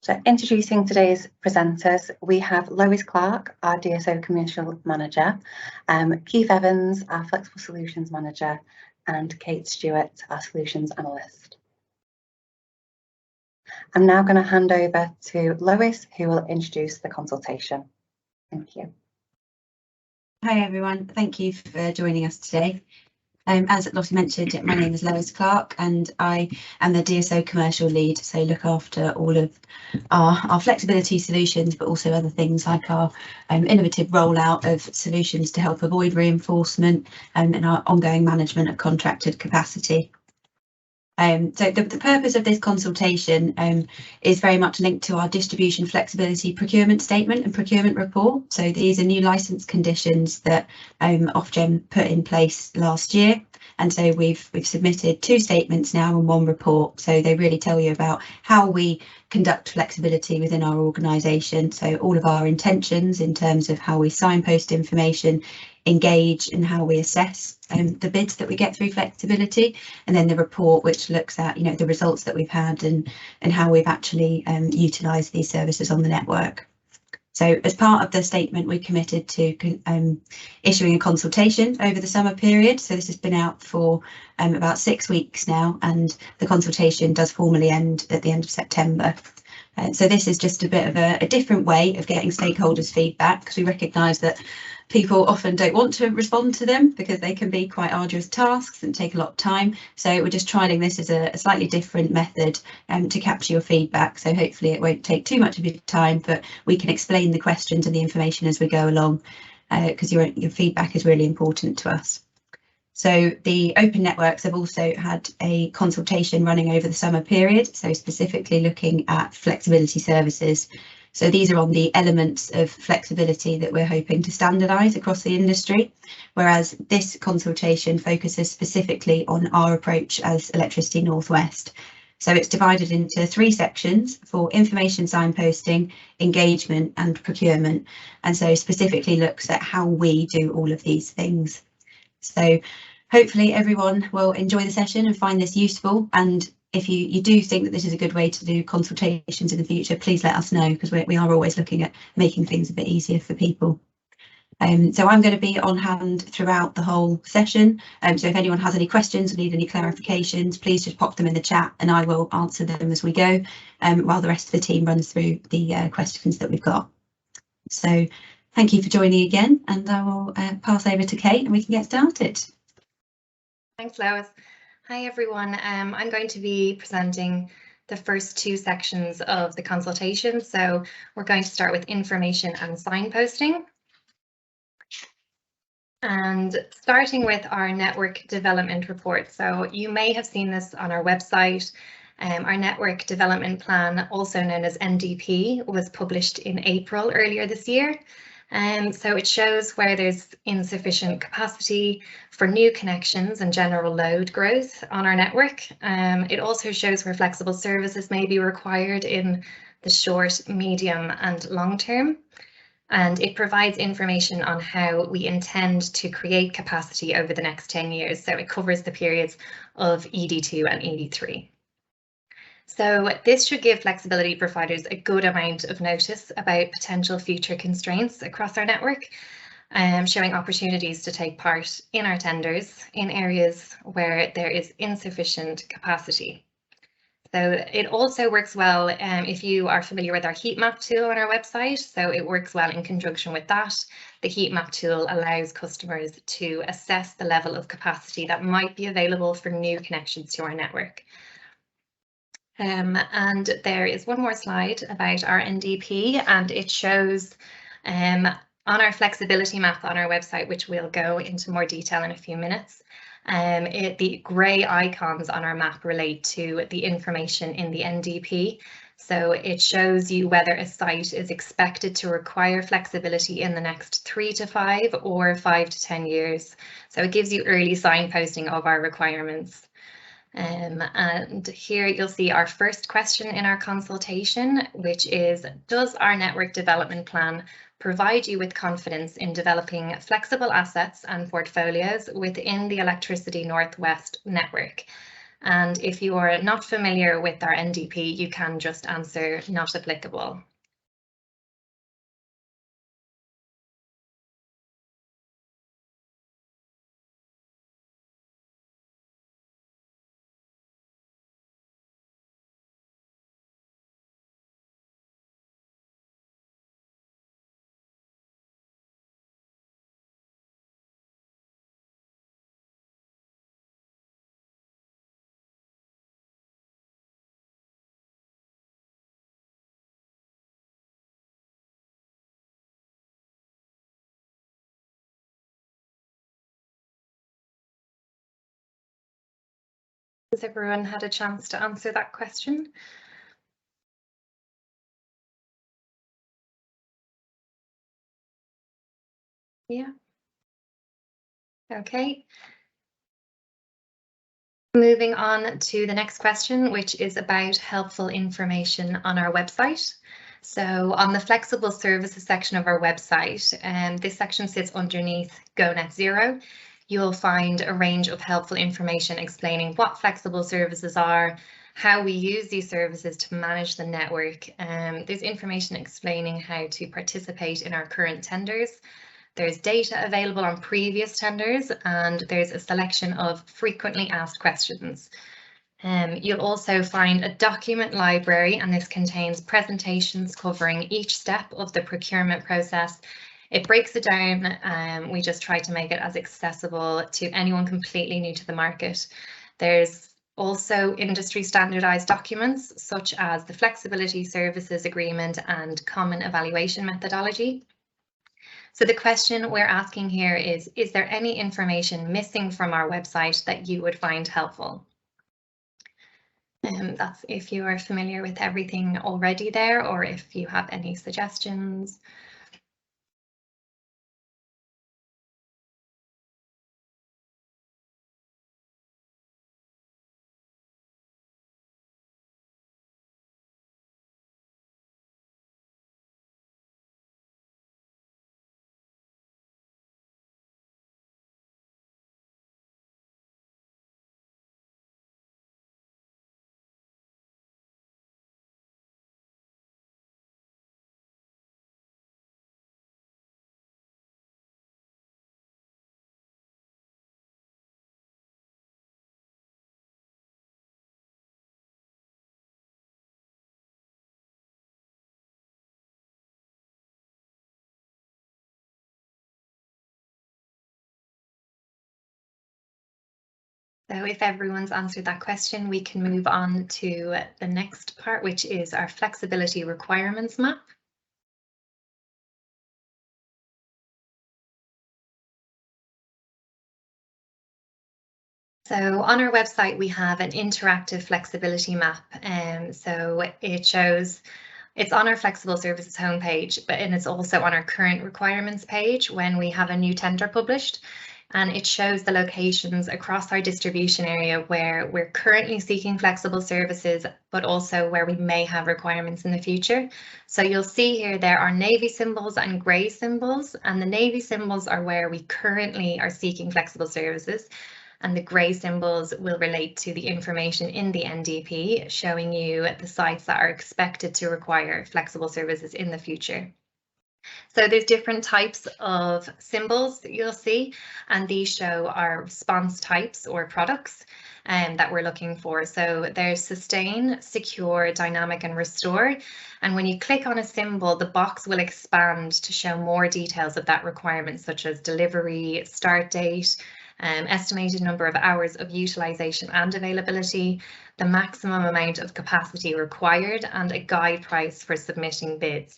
So introducing today's presenters, we have Lois Clark, our DSO Commercial Manager, Keith Evans, our Flexible Solutions Manager, and Kate Stewart, our Solutions Analyst. I'm now going to hand over to Lois, who will introduce the consultation. Thank you. Hi everyone, thank you for joining us today. As Lottie mentioned, my name is Lois Clark and I am the DSO commercial lead, so look after all of our flexibility solutions, but also other things like our innovative rollout of solutions to help avoid reinforcement and our ongoing management of contracted capacity. So the purpose of this consultation is very much linked to our distribution flexibility procurement statement and procurement report. So these are new licence conditions that Ofgem put in place last year. And so we've submitted 2 statements now and 1 report. So they really tell you about how we conduct flexibility within our organisation. So all of our intentions in terms of how we signpost information, engage and how we assess the bids that we get through flexibility, and then the report which looks at the results that we've had and how we've actually utilised these services on the network. So as part of the statement, we committed to issuing a consultation over the summer period. So this has been out for about 6 weeks now, and the consultation does formally end at the end of September. So this is just a bit of a different way of getting stakeholders' feedback, because we recognise that people often don't want to respond to them because they can be quite arduous tasks and take a lot of time. So we're just trialling this as a slightly different method to capture your feedback. So hopefully it won't take too much of your time, but we can explain the questions and the information as we go along, because your feedback is really important to us. So the open networks have also had a consultation running over the summer period, so specifically looking at flexibility services. So these are on the elements of flexibility that we're hoping to standardise across the industry, whereas this consultation focuses specifically on our approach as Electricity North West. So it's divided into 3 sections for information signposting, engagement and procurement, and so specifically looks at how we do all of these things. So hopefully everyone will enjoy the session and find this useful, and if you do think that this is a good way to do consultations in the future, please let us know, because we are always looking at making things a bit easier for people. So I'm going to be on hand throughout the whole session. So if anyone has any questions or need any clarifications, please just pop them in the chat and I will answer them as we go, while the rest of the team runs through the questions that we've got. So thank you for joining again, and I will pass over to Kate and we can get started. Thanks, Lois. Hi everyone, I'm going to be presenting the first 2 sections of the consultation. So we're going to start with information and signposting. And starting with our network development report. So you may have seen this on our website. Our network development plan, also known as NDP, was published in April earlier this year. So it shows where there's insufficient capacity for new connections and general load growth on our network. It also shows where flexible services may be required in the short, medium and long term. And it provides information on how we intend to create capacity over the next 10 years. So it covers the periods of ED2 and ED3. So this should give flexibility providers a good amount of notice about potential future constraints across our network, showing opportunities to take part in our tenders in areas where there is insufficient capacity. So it also works well if you are familiar with our heat map tool on our website. So it works well in conjunction with that. The heat map tool allows customers to assess the level of capacity that might be available for new connections to our network. And there is one more slide about our NDP, and it shows on our flexibility map on our website, which we'll go into more detail in a few minutes. The grey icons on our map relate to the information in the NDP. So it shows you whether a site is expected to require flexibility in the next 3 to 5 or 5 to 10 years. So it gives you early signposting of our requirements. And here you'll see our first question in our consultation, which is, does our network development plan provide you with confidence in developing flexible assets and portfolios within the Electricity North West network? And if you are not familiar with our NDP, you can just answer not applicable. Has everyone had a chance to answer that question? Yeah. Okay. Moving on to the next question, which is about helpful information on our website. So on the flexible services section of our website, and this section sits underneath Go Net Zero, you'll find a range of helpful information explaining what flexible services are, how we use these services to manage the network. There's information explaining how to participate in our current tenders. There's data available on previous tenders, and there's a selection of frequently asked questions. You'll also find a document library, and this contains presentations covering each step of the procurement process. It breaks it down. We just try to make it as accessible to anyone completely new to the market. There's also industry standardised documents such as the Flexibility Services Agreement and Common Evaluation Methodology. So the question we're asking here is there any information missing from our website that you would find helpful? That's if you are familiar with everything already there, or if you have any suggestions. So if everyone's answered that question, we can move on to the next part, which is our flexibility requirements map. So on our website, we have an interactive flexibility map. So it shows, it's on our flexible services homepage, and it's also on our current requirements page when we have a new tender published. And it shows the locations across our distribution area where we're currently seeking flexible services, but also where we may have requirements in the future. So you'll see here there are navy symbols and grey symbols, and the navy symbols are where we currently are seeking flexible services, and the grey symbols will relate to the information in the NDP, showing you the sites that are expected to require flexible services in the future. So there's different types of symbols that you'll see, and these show our response types or products that we're looking for. So there's sustain, secure, dynamic, and restore. And when you click on a symbol, the box will expand to show more details of that requirement, such as delivery, start date, estimated number of hours of utilisation and availability, the maximum amount of capacity required, and a guide price for submitting bids.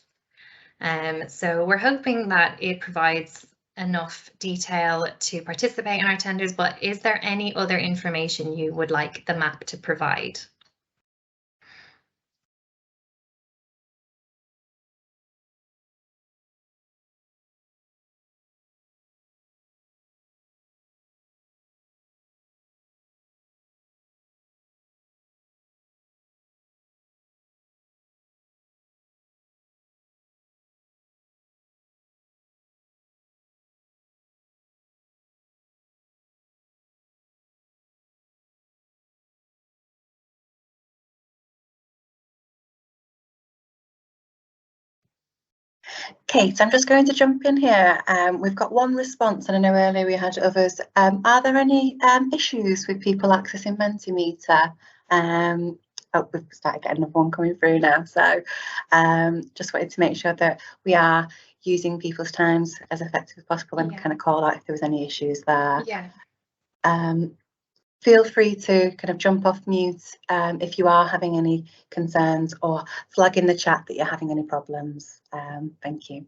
So we're hoping that it provides enough detail to participate in our tenders, but is there any other information you would like the map to provide? Kate, I'm just going to jump in here. We've got one response, and I know earlier we had others. Are there any issues with people accessing Mentimeter? Oh, we've started getting another one coming through now. So just wanted to make sure that we are using people's times as effective as possible and kind of call out if there was any issues there. Yeah. Feel free to kind of jump off mute if you are having any concerns, or flag in the chat that you're having any problems. Thank you.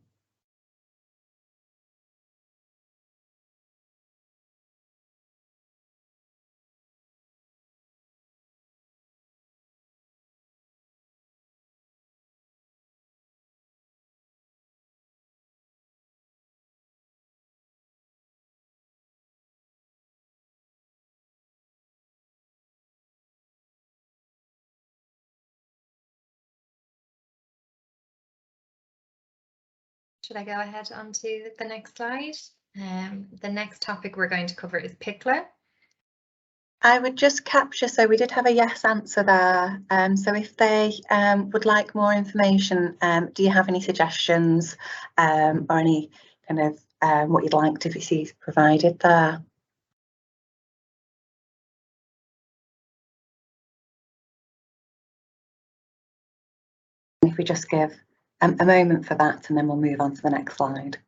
Should I go ahead onto the next slide? The next topic we're going to cover is PICLO. I would just capture, so we did have a yes answer there. So if they would like more information, do you have any suggestions or any kind of what you'd like to see provided there? If we just give a moment for that, and then we'll move on to the next slide.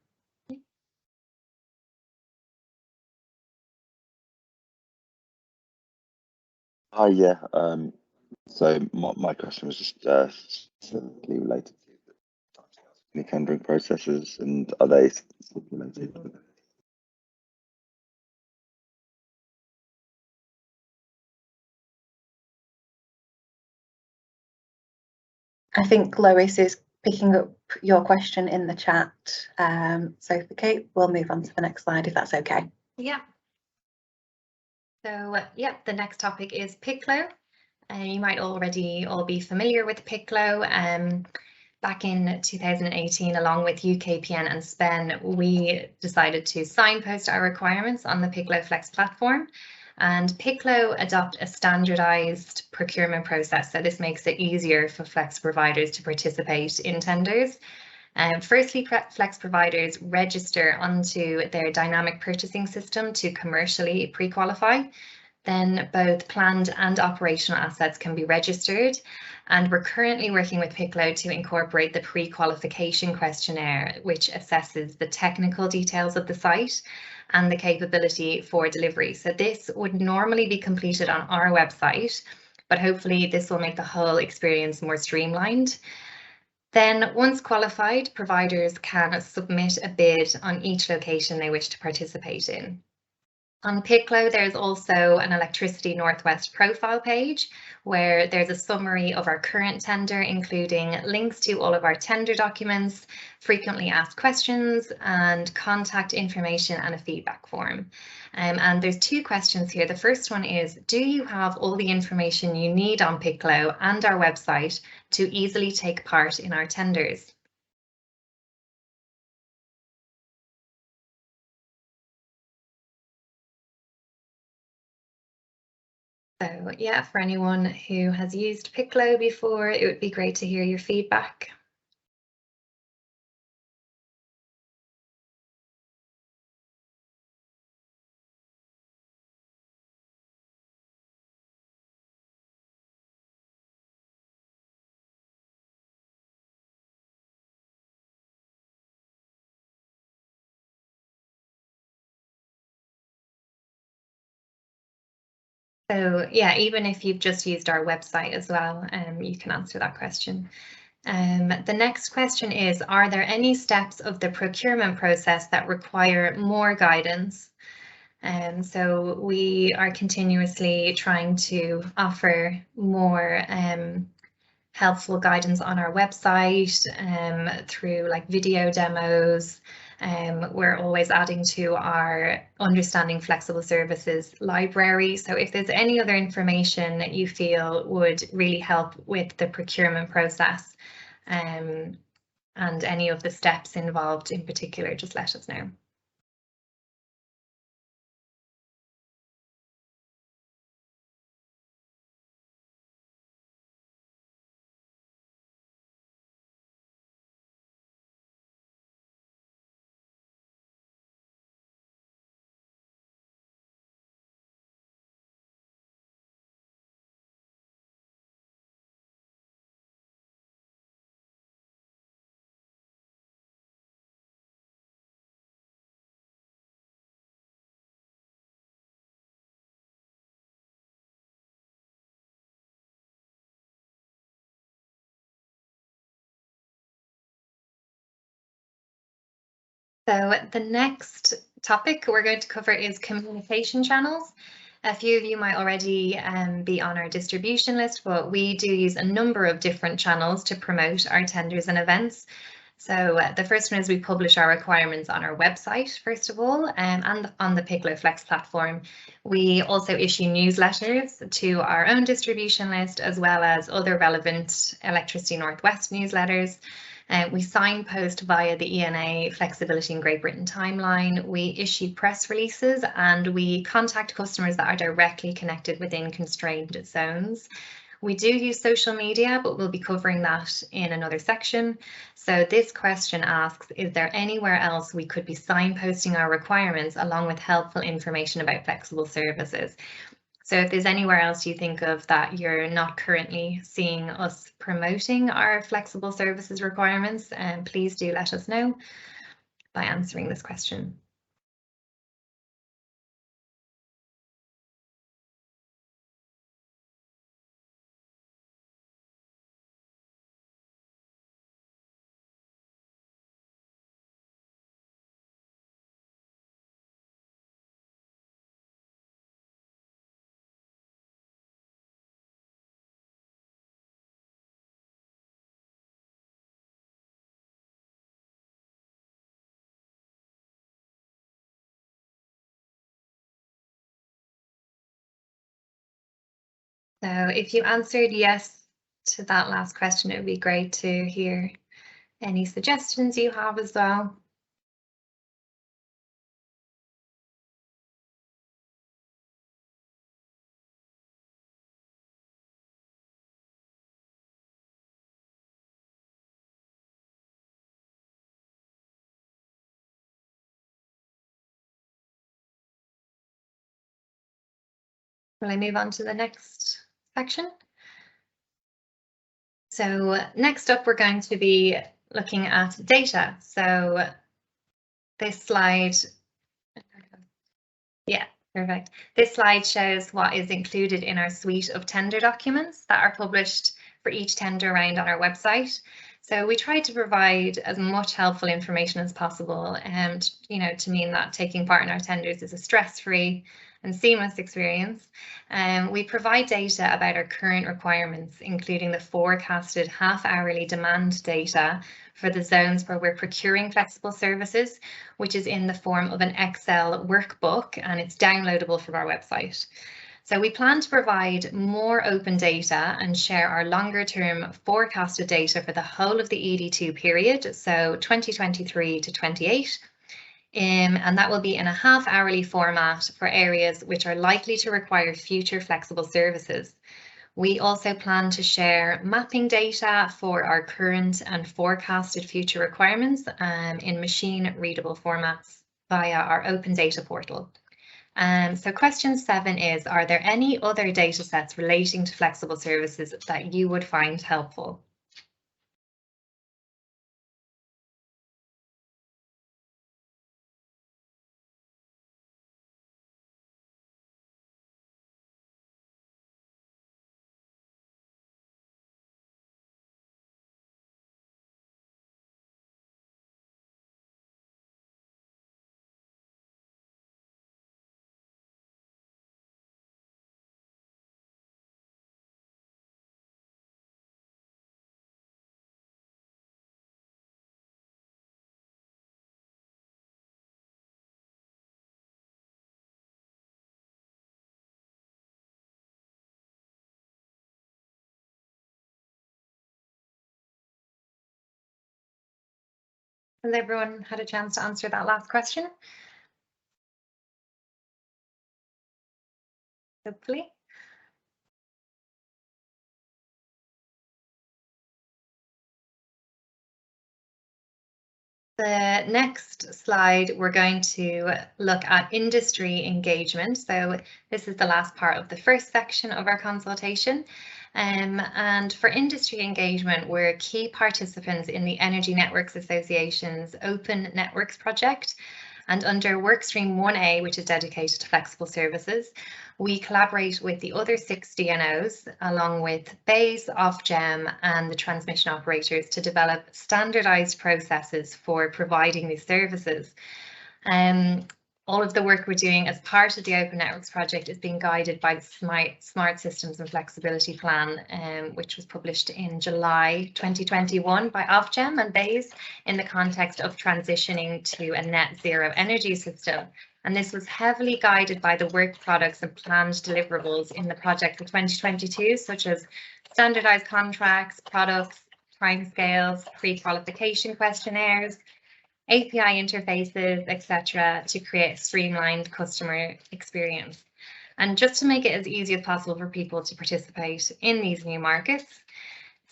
Hi, yeah. So my question was just specifically related to the tendering processes, and are they stipulated? I think Lois is picking up your question in the chat. So for Kate, we'll move on to the next slide if that's okay. Yeah. So yeah, the next topic is PICLO. You might already all be familiar with PICLO. Back in 2018, along with UKPN and SPEN, we decided to signpost our requirements on the PICLO Flex platform. And PICLO adopt a standardised procurement process, so this makes it easier for Flex providers to participate in tenders. Firstly, Flex providers register onto their dynamic purchasing system to commercially pre-qualify. Then both planned and operational assets can be registered. And we're currently working with PICLO to incorporate the pre-qualification questionnaire, which assesses the technical details of the site and the capability for delivery. So this would normally be completed on our website, but hopefully this will make the whole experience more streamlined. Then once qualified, providers can submit a bid on each location they wish to participate in. On PICLO, there's also an Electricity Northwest profile page where there's a summary of our current tender, including links to all of our tender documents, frequently asked questions, and contact information and a feedback form. And there's two questions here. The first one is, do you have all the information you need on PICLO and our website to easily take part in our tenders? So yeah, for anyone who has used PICLO before, it would be great to hear your feedback. So yeah, even if you've just used our website as well, you can answer that question. The next question is, are there any steps of the procurement process that require more guidance? So we are continuously trying to offer more helpful guidance on our website through like video demos. We're always adding to our Understanding Flexible Services library. So if there's any other information that you feel would really help with the procurement process and any of the steps involved in particular, just let us know. So the next topic we're going to cover is communication channels. A few of you might already be on our distribution list, but we do use a number of different channels to promote our tenders and events. So the first one is we publish our requirements on our website, first of all, and on the Pickler Flex platform. We also issue newsletters to our own distribution list, as well as other relevant Electricity Northwest newsletters. We signpost via the ENA Flexibility in Great Britain timeline. We issue press releases and we contact customers that are directly connected within constrained zones. We do use social media, but we'll be covering that in another section. So this question asks, is there anywhere else we could be signposting our requirements along with helpful information about flexible services? So if there's anywhere else you think of that you're not currently seeing us promoting our flexible services requirements, please do let us know by answering this question. So if you answered yes to that last question, it would be great to hear any suggestions you have as well. Will I move on to the next section? So next up, we're going to be looking at data. So this slide, yeah, perfect. This slide shows what is included in our suite of tender documents that are published for each tender round on our website. So we try to provide as much helpful information as possible, and to mean that taking part in our tenders is a stress-free and seamless experience. We provide data about our current requirements, including the forecasted half-hourly demand data for the zones where we're procuring flexible services, which is in the form of an Excel workbook, and it's downloadable from our website. So we plan to provide more open data and share our longer term forecasted data for the whole of the ED2 period, so 2023 to 28. And that will be in a half-hourly format for areas which are likely to require future flexible services. We also plan to share mapping data for our current and forecasted future requirements in machine-readable formats via our open data portal. So question 7 is, are there any other data sets relating to flexible services that you would find helpful? Has everyone had a chance to answer that last question? Hopefully. The next slide, we're going to look at industry engagement. So this is the last part of the first section of our consultation. And for industry engagement, we're key participants in the Energy Networks Association's Open Networks project. And under Workstream 1A, which is dedicated to flexible services, we collaborate with the other 6 DNOs, along with BEIS, Ofgem and the transmission operators, to develop standardised processes for providing these services. All of the work we're doing as part of the Open Networks project is being guided by the Smart Systems and Flexibility Plan, which was published in July 2021 by Ofgem and BEIS in the context of transitioning to a net zero energy system. And this was heavily guided by the work products and planned deliverables in the project for 2022, such as standardised contracts, products, timescales, pre-qualification questionnaires, API interfaces, etc., to create a streamlined customer experience. And just to make it as easy as possible for people to participate in these new markets.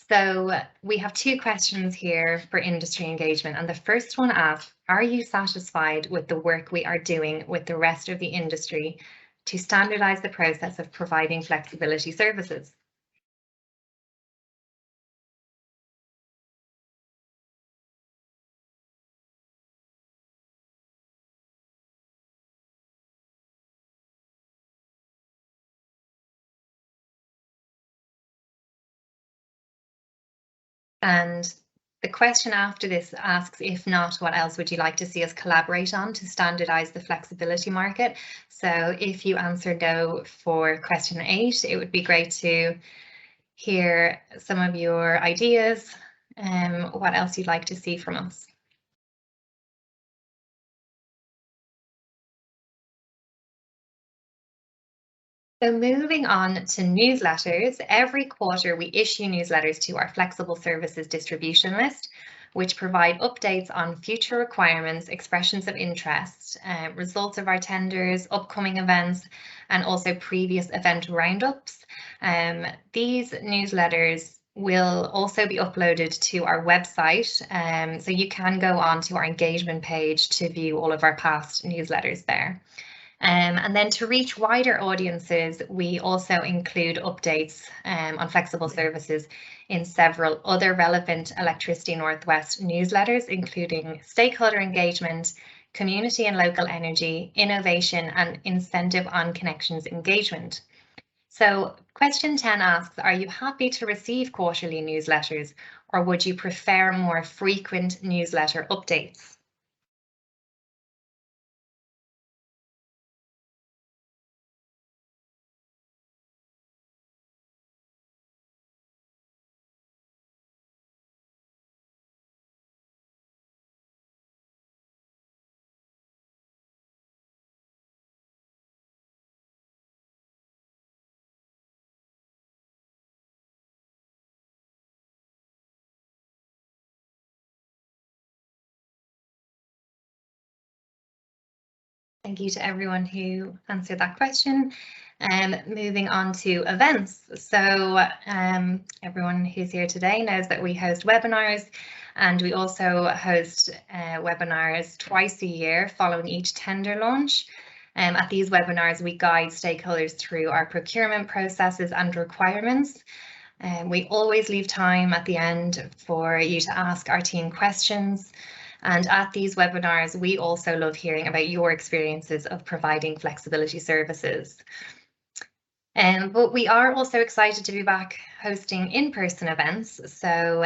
So we have 2 questions here for industry engagement. And the first one asks, are you satisfied with the work we are doing with the rest of the industry to standardise the process of providing flexibility services? And the question after this asks, if not, what else would you like to see us collaborate on to standardise the flexibility market? So if you answer no for question 8, it would be great to hear some of your ideas and what else you'd like to see from us. So moving on to newsletters, every quarter we issue newsletters to our flexible services distribution list, which provide updates on future requirements, expressions of interest, results of our tenders, upcoming events, and also previous event roundups. These newsletters will also be uploaded to our website, so you can go on to our engagement page to view all of our past newsletters there. And then to reach wider audiences, we also include updates on flexible services in several other relevant Electricity Northwest newsletters, including stakeholder engagement, community and local energy, innovation and incentive on connections engagement. So question 10 asks, are you happy to receive quarterly newsletters, or would you prefer more frequent newsletter updates? Thank you to everyone who answered that question. Moving on to events. So everyone who's here today knows that we host webinars, and we also host webinars twice a year following each tender launch. At these webinars, we guide stakeholders through our procurement processes and requirements. We always leave time at the end for you to ask our team questions. And at these webinars, we also love hearing about your experiences of providing flexibility services. But we are also excited to be back hosting in-person events. So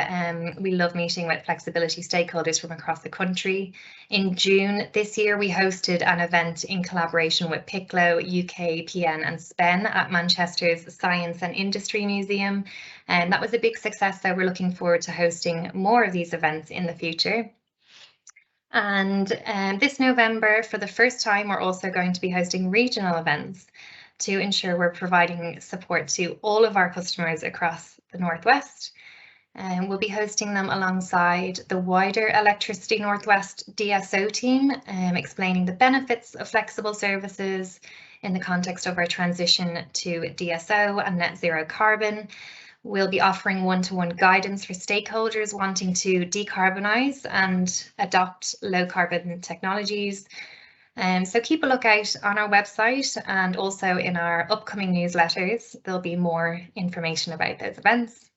we love meeting with flexibility stakeholders from across the country. In June this year, we hosted an event in collaboration with PICLO, UKPN and SPEN at Manchester's Science and Industry Museum. And that was a big success, so we're looking forward to hosting more of these events in the future. And this November, for the first time, we're also going to be hosting regional events to ensure we're providing support to all of our customers across the Northwest. And we'll be hosting them alongside the wider Electricity Northwest DSO team, explaining the benefits of flexible services in the context of our transition to DSO and net zero carbon. We'll be offering one-to-one guidance for stakeholders wanting to decarbonise and adopt low carbon technologies. So keep a lookout on our website and also in our upcoming newsletters. There'll be more information about those events.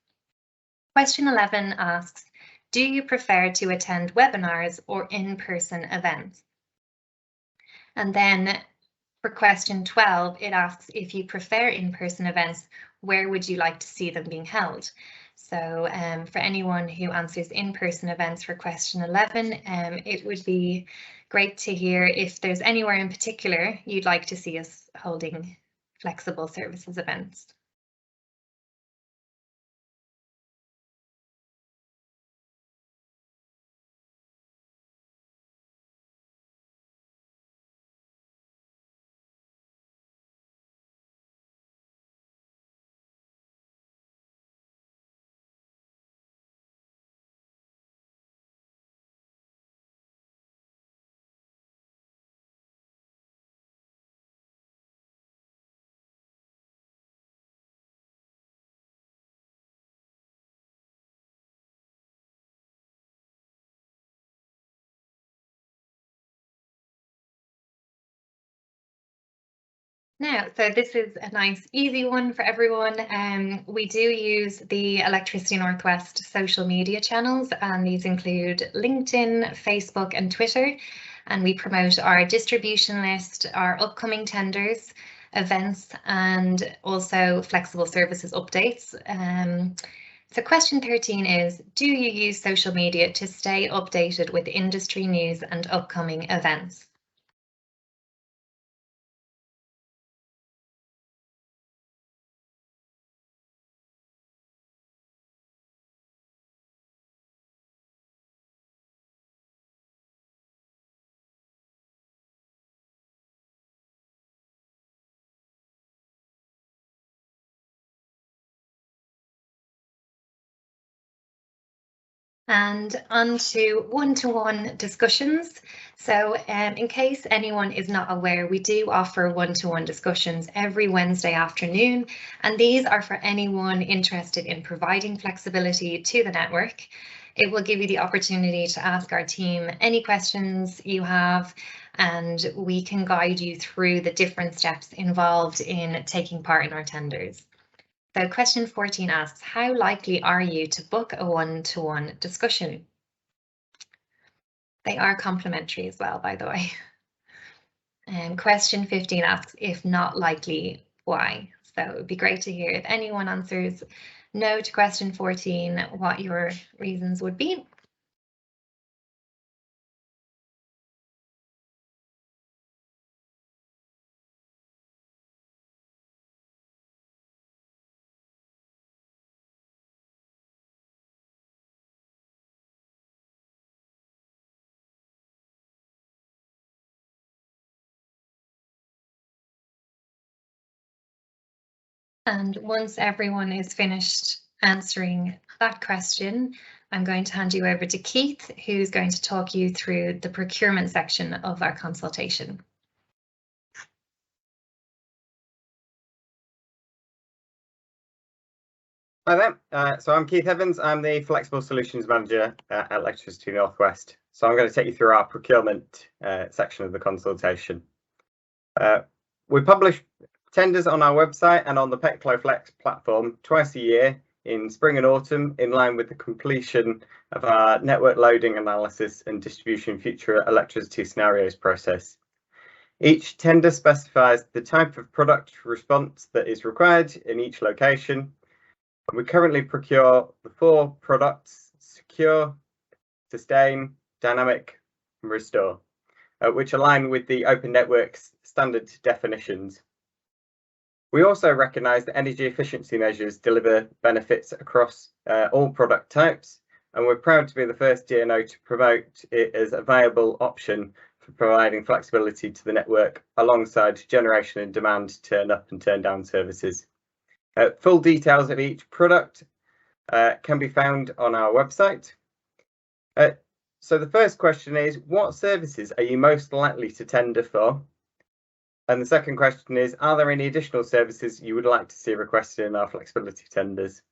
Question 11 asks, do you prefer to attend webinars or in-person events? And then for question 12, it asks if you prefer in-person events, where would you like to see them being held? So for anyone who answers in-person events for question 11, it would be great to hear if there's anywhere in particular you'd like to see us holding flexible services events. Now, so this is a nice easy one for everyone. We do use the Electricity Northwest social media channels, and these include LinkedIn, Facebook and Twitter. And we promote our distribution list, our upcoming tenders, events, and also flexible services updates. So question 13 is, do you use social media to stay updated with industry news and upcoming events? And on to one-to-one discussions. So in case anyone is not aware, we do offer one-to-one discussions every Wednesday afternoon, and these are for anyone interested in providing flexibility to the network. It will give you the opportunity to ask our team any questions you have, and we can guide you through the different steps involved in taking part in our tenders. So question 14 asks, how likely are you to book a one-to-one discussion? They are complimentary as well, by the way. And question 15 asks, if not likely, why? So it would be great to hear if anyone answers no to question 14, what your reasons would be. And once everyone is finished answering that question, I'm going to hand you over to Keith, who's going to talk you through the procurement section of our consultation. Hi there, so I'm Keith Evans. I'm the Flexible Solutions Manager at Electricity Northwest. So I'm going to take you through our procurement section of the consultation. We publish tenders on our website and on the PECFlow Flex platform twice a year in spring and autumn, in line with the completion of our network loading analysis and distribution future electricity scenarios process. Each tender specifies the type of product response that is required in each location. We currently procure the 4 products: secure, sustain, dynamic and restore, which align with the Open Network's standard definitions. We also recognise that energy efficiency measures deliver benefits across all product types, and we're proud to be the first DNO to promote it as a viable option for providing flexibility to the network alongside generation and demand turn up and turn down services. Full details of each product can be found on our website. So the first question is, what services are you most likely to tender for? And the second question is, are there any additional services you would like to see requested in our flexibility tenders?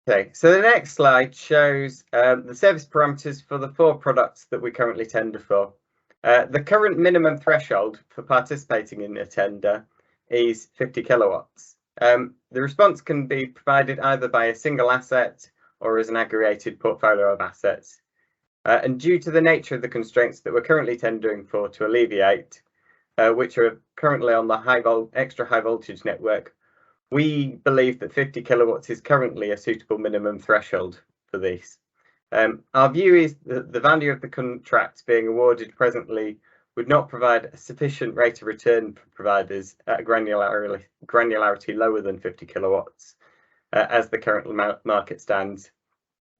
Okay, so the next slide shows the service parameters for the 4 products that we currently tender for. The current minimum threshold for participating in a tender is 50 kilowatts. The response can be provided either by a single asset or as an aggregated portfolio of assets. And due to the nature of the constraints that we're currently tendering for to alleviate, which are currently on the extra high voltage network, we believe that 50 kilowatts is currently a suitable minimum threshold for this. Our view is that the value of the contracts being awarded presently would not provide a sufficient rate of return for providers at a granularity lower than 50 kilowatts as the current market stands.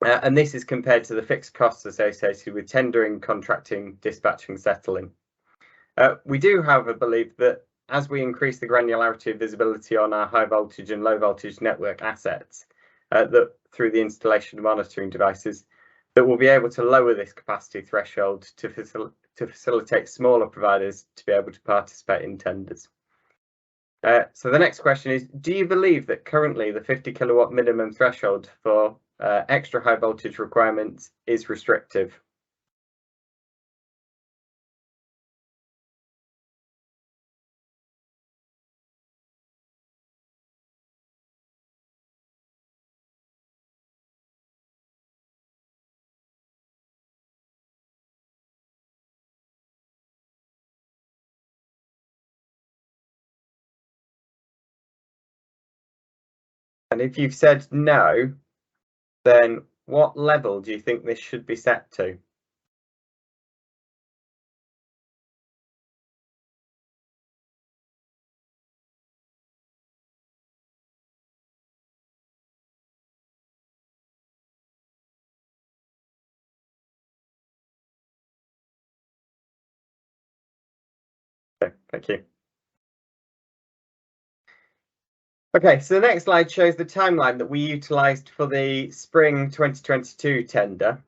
And this is compared to the fixed costs associated with tendering, contracting, dispatching, settling. We do, however, believe that as we increase the granularity of visibility on our high voltage and low voltage network assets, that through the installation of monitoring devices, that we'll be able to lower this capacity threshold to facilitate smaller providers to be able to participate in tenders. So the next question is, do you believe that currently the 50 kilowatt minimum threshold for extra high voltage requirements is restrictive? And if you've said no, then what level do you think this should be set to? Okay, thank you. Okay, so the next slide shows the timeline that we utilised for the spring 2022 tender.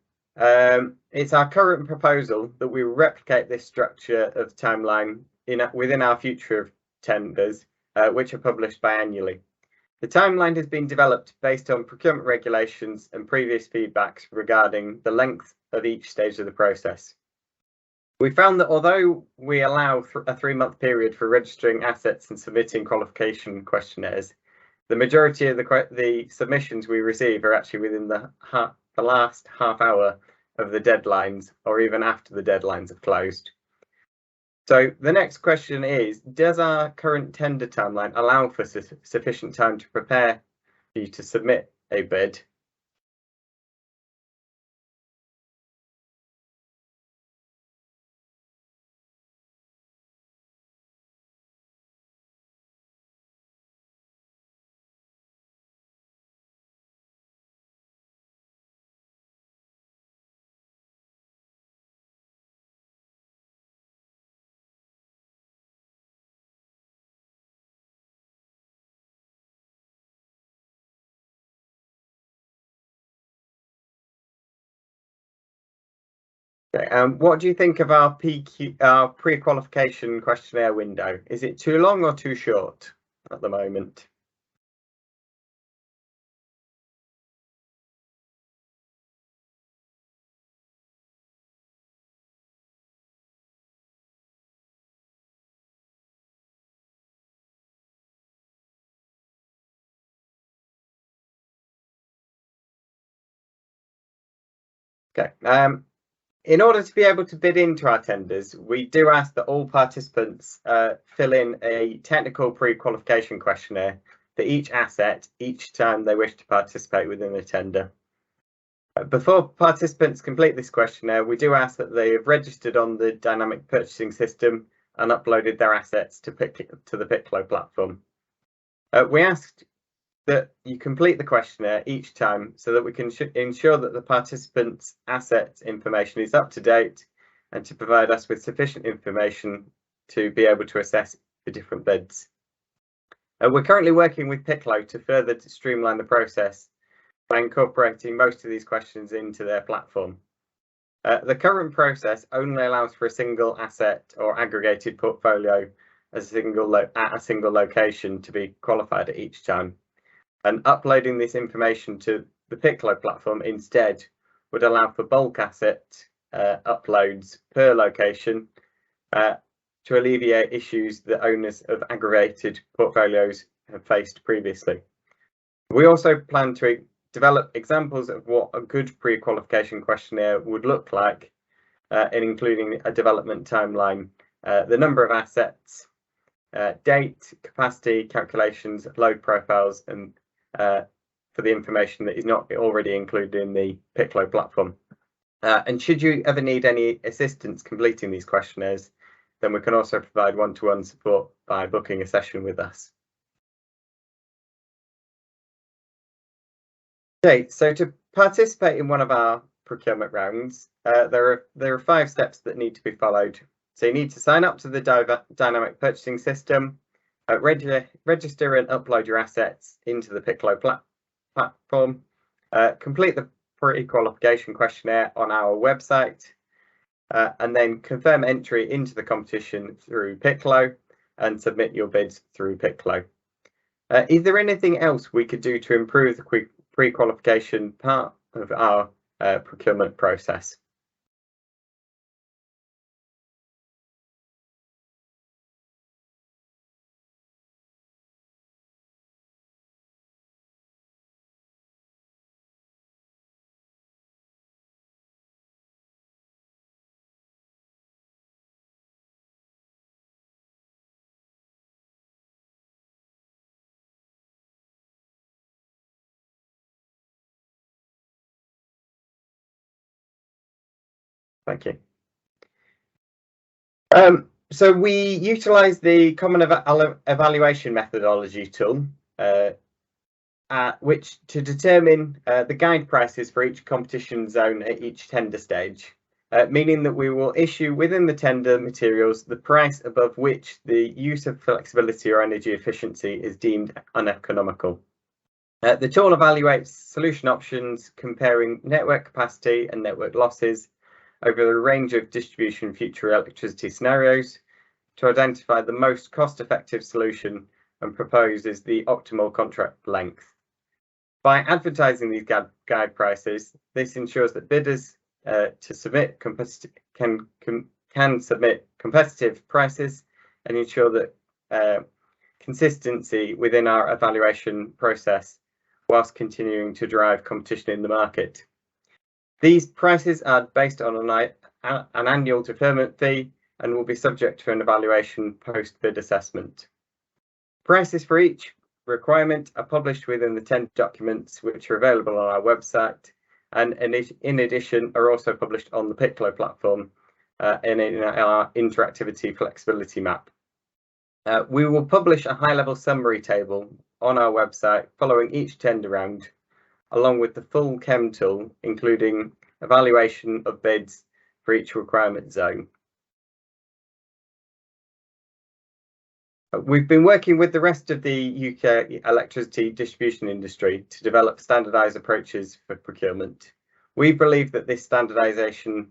It's our current proposal that we replicate this structure of timeline within our future tenders, which are published biannually. The timeline has been developed based on procurement regulations and previous feedbacks regarding the length of each stage of the process. We found that although we allow a 3-month period for registering assets and submitting qualification questionnaires, the majority of the submissions we receive are actually within the last half hour of the deadlines, or even after the deadlines have closed. So the next question is, does our current tender timeline allow for sufficient time to prepare for you to submit a bid? Okay, what do you think of our pre-qualification questionnaire window? Is it too long or too short at the moment? Okay. In order to be able to bid into our tenders, we do ask that all participants fill in a technical pre-qualification questionnaire for each asset each time they wish to participate within the tender. Before participants complete this questionnaire, we do ask that they have registered on the dynamic purchasing system and uploaded their assets to the Piclo platform. We asked that you complete the questionnaire each time so that we can ensure that the participants' asset information is up to date and to provide us with sufficient information to be able to assess the different bids. We're currently working with Piclo to further streamline the process by incorporating most of these questions into their platform. The current process only allows for a single asset or aggregated portfolio as at a single location to be qualified at each time. And uploading this information to the Piccolo platform instead would allow for bulk asset uploads per location to alleviate issues that owners of aggregated portfolios have faced previously. We also plan to develop examples of what a good pre-qualification questionnaire would look like, including a development timeline, the number of assets, date, capacity, calculations, load profiles, and for the information that is not already included in the Piccolo platform. And should you ever need any assistance completing these questionnaires, then we can also provide one-to-one support by booking a session with us. Okay, so to participate in one of our procurement rounds, there are 5 steps that need to be followed. So you need to sign up to the dynamic purchasing system, register and upload your assets into the Piccolo platform, complete the pre-qualification questionnaire on our website, and then confirm entry into the competition through Piccolo and submit your bids through Piccolo. Is there anything else we could do to improve the pre-qualification part of our procurement process? Thank you. So we utilise the common evaluation methodology tool, which to determine the guide prices for each competition zone at each tender stage, meaning that we will issue within the tender materials the price above which the use of flexibility or energy efficiency is deemed uneconomical. The tool evaluates solution options comparing network capacity and network losses over a range of distribution future electricity scenarios to identify the most cost-effective solution and proposes the optimal contract length. By advertising these guide prices, this ensures that bidders can submit competitive prices and ensure that consistency within our evaluation process whilst continuing to drive competition in the market. These prices are based on an annual deferment fee and will be subject to an evaluation post-bid assessment. Prices for each requirement are published within the tender documents, which are available on our website, and in addition are also published on the Piccolo platform in our interactivity flexibility map. We will publish a high-level summary table on our website following each tender round, along with the full chem tool, including evaluation of bids for each requirement zone. We've been working with the rest of the UK electricity distribution industry to develop standardised approaches for procurement. We believe that this standardisation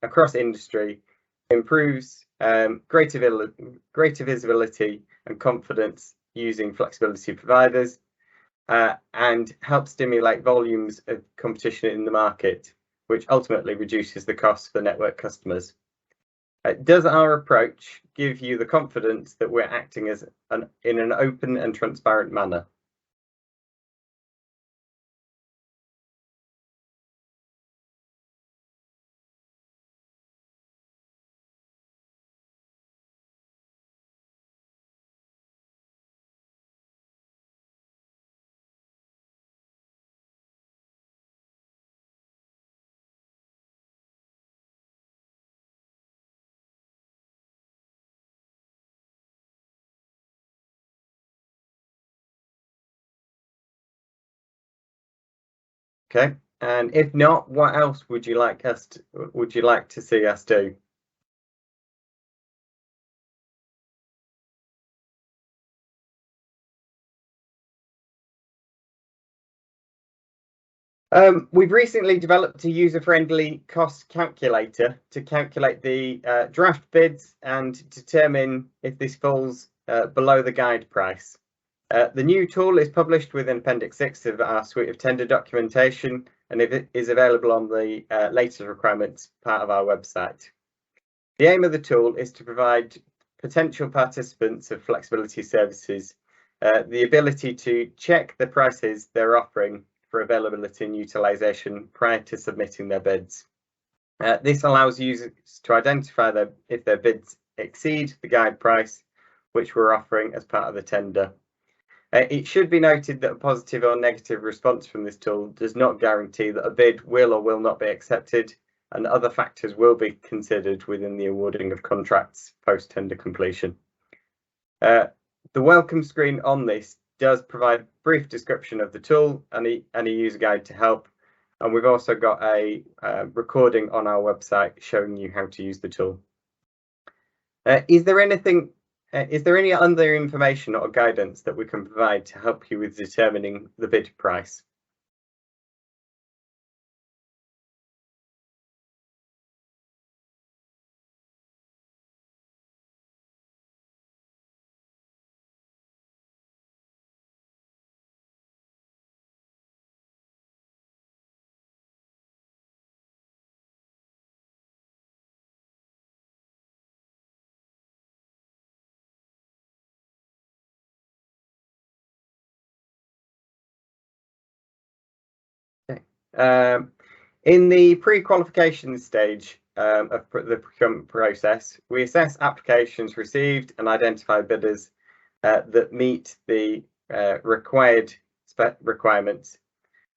across industry improves greater visibility and confidence using flexibility providers, and help stimulate volumes of competition in the market, which ultimately reduces the costs for network customers. Does our approach give you the confidence that we're acting in an open and transparent manner? Okay, and if not, what else would you like to see us do? We've recently developed a user-friendly cost calculator to calculate the draft bids and determine if this falls below the guide price. The new tool is published within Appendix 6 of our suite of tender documentation, and it is available on the latest requirements part of our website. The aim of the tool is to provide potential participants of flexibility services the ability to check the prices they're offering for availability and utilisation prior to submitting their bids. This allows users to identify if their bids exceed the guide price which we're offering as part of the tender. It should be noted that a positive or negative response from this tool does not guarantee that a bid will or will not be accepted, and other factors will be considered within the awarding of contracts post-tender completion. The welcome screen on this does provide a brief description of the tool and a user guide to help, and we've also got a recording on our website showing you how to use the tool. Is there any other information or guidance that we can provide to help you with determining the bid price? In the pre-qualification stage of the procurement process, we assess applications received and identify bidders that meet the required requirements.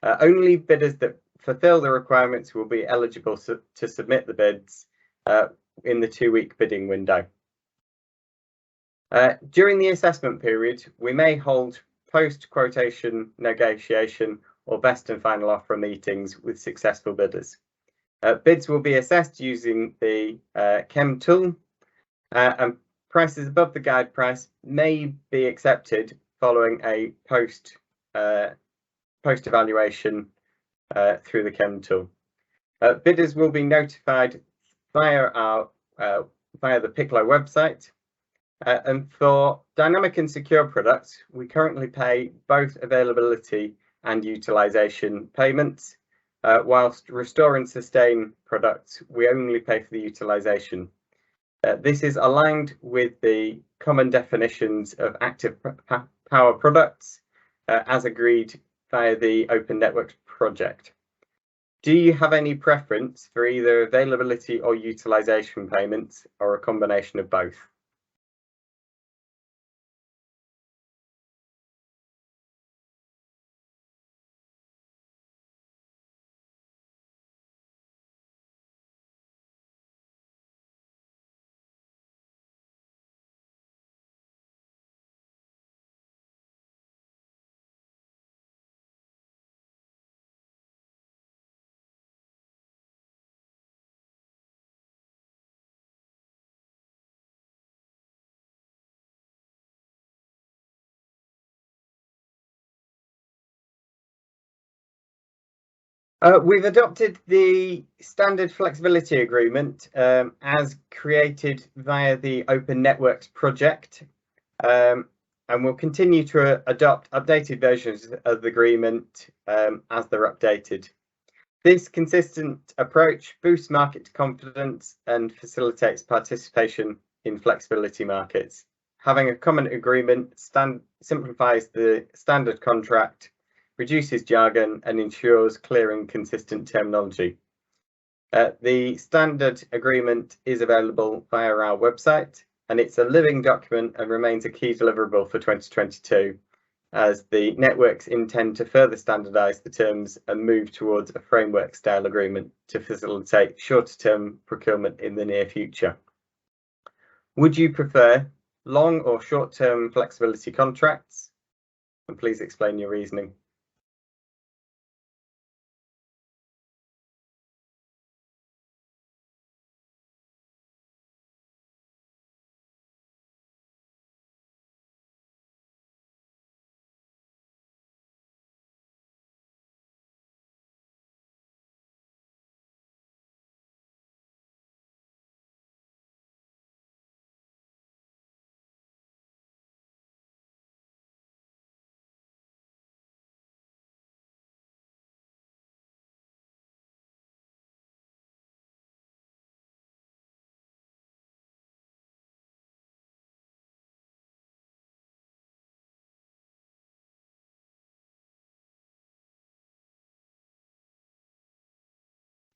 Only bidders that fulfil the requirements will be eligible to submit the bids in the 2-week bidding window. During the assessment period, we may hold post-quotation negotiation or best and final offer meetings with successful bidders. Bids will be assessed using the CHEM tool, and prices above the guide price may be accepted following a post evaluation through the CHEM tool. Bidders will be notified via the PICLO website. And for dynamic and secure products, we currently pay both availability and utilisation payments, whilst restore and sustain products, we only pay for the utilisation. This is aligned with the common definitions of active power products as agreed via the Open Networks project. Do you have any preference for either availability or utilisation payments, or a combination of both? We've adopted the standard flexibility agreement as created via the Open Networks project, and we'll continue to adopt updated versions of the agreement as they're updated. This consistent approach boosts market confidence and facilitates participation in flexibility markets. Having a common agreement simplifies the standard contract, reduces jargon, and ensures clear and consistent terminology. The standard agreement is available via our website, and it's a living document and remains a key deliverable for 2022, as the networks intend to further standardise the terms and move towards a framework style agreement to facilitate shorter term procurement in the near future. Would you prefer long or short term flexibility contracts? And please explain your reasoning.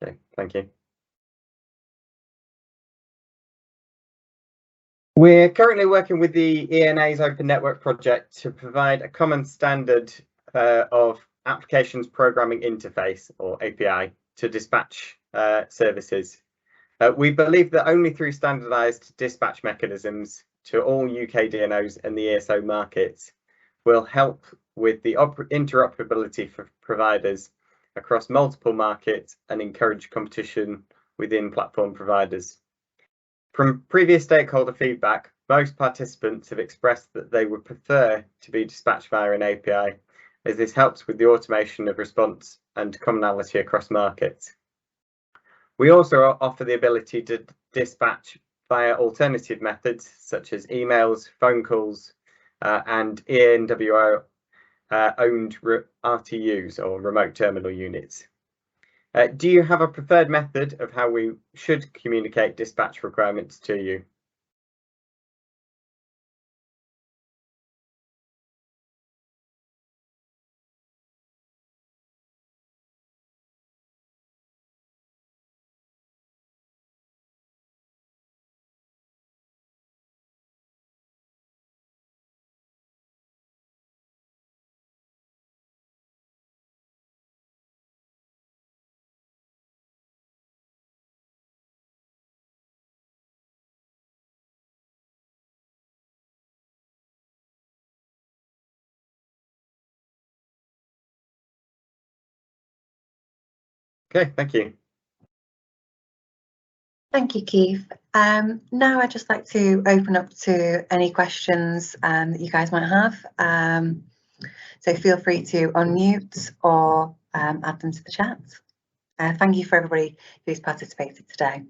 Okay, thank you. We're currently working with the ENA's Open Network project to provide a common standard of applications programming interface, or API, to dispatch services. We believe that only through standardised dispatch mechanisms to all UK DNOs and the ESO markets will help with the interoperability for providers across multiple markets and encourage competition within platform providers. From previous stakeholder feedback, most participants have expressed that they would prefer to be dispatched via an API, as this helps with the automation of response and commonality across markets. We also offer the ability to dispatch via alternative methods such as emails, phone calls, and ENWO owned RTUs, or remote terminal units. Do you have a preferred method of how we should communicate dispatch requirements to you? Okay, thank you. Thank you, Keith. Now I'd just like to open up to any questions that you guys might have. So feel free to unmute or add them to the chat. Thank you for everybody who's participated today.